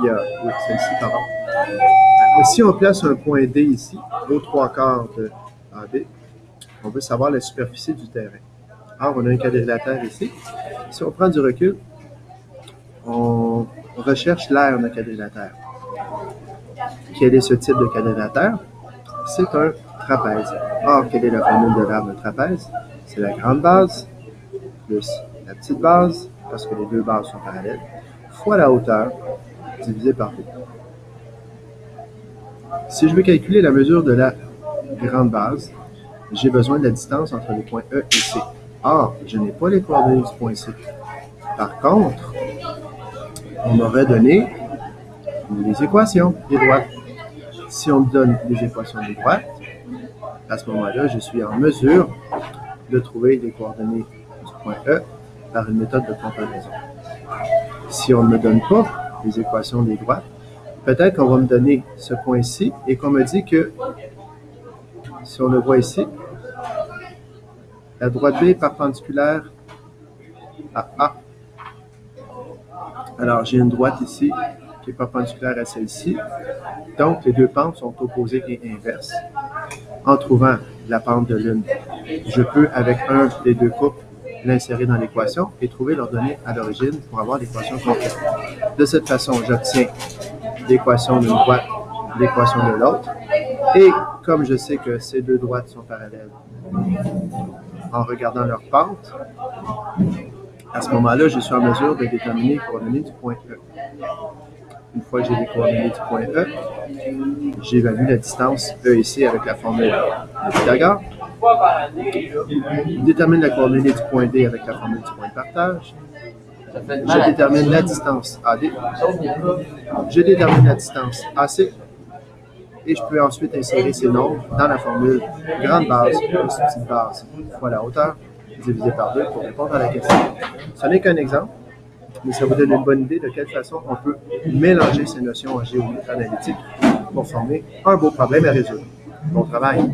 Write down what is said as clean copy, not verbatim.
il y a oui, celle-ci, pardon. Si on place un point D ici, aux 3/4 de AB, on veut savoir la superficie du terrain. Alors, on a un quadrilatère ici. Si on prend du recul, on recherche l'aire d'un quadrilatère. Quel est ce type de quadrilatère? C'est un trapèze. Or, quelle est la formule de l'aire d'un trapèze? C'est la grande base plus la petite base, parce que les deux bases sont parallèles, fois la hauteur divisé par 2. Si je veux calculer la mesure de la grande base, j'ai besoin de la distance entre les points E et C. Or, je n'ai pas les coordonnées du point C. Par contre, on m'aurait donné les équations des droites. Si on me donne les équations des droites, à ce moment-là, je suis en mesure de trouver les coordonnées du point E par une méthode de comparaison. Si on ne me donne pas les équations des droites, peut-être qu'on va me donner ce point-ci et qu'on me dit que, si on le voit ici, la droite B est perpendiculaire à A. Alors, j'ai une droite ici qui est perpendiculaire à celle-ci. Donc, les deux pentes sont opposées et inverses. En trouvant la pente de l'une, je peux, avec un des deux couples, l'insérer dans l'équation et trouver leurs données à l'origine pour avoir l'équation complète. De cette façon, j'obtiens l'équation d'une droite, l'équation de l'autre. Et comme je sais que ces deux droites sont parallèles, en regardant leur pente, à ce moment-là, je suis en mesure de déterminer les coordonnées du point E. Une fois que j'ai les coordonnées du point E, j'évalue la distance E ici avec la formule de Pythagore. Je détermine la coordonnée du point D avec la formule du point de partage. Je détermine la distance AD. Je détermine la distance AC. Et je peux ensuite insérer ces nombres dans la formule grande base plus petite base fois la hauteur divisé par 2 pour répondre à la question. Ce n'est qu'un exemple, mais ça vous donne une bonne idée de quelle façon on peut mélanger ces notions en géométrie analytique pour former un beau problème à résoudre. Bon travail!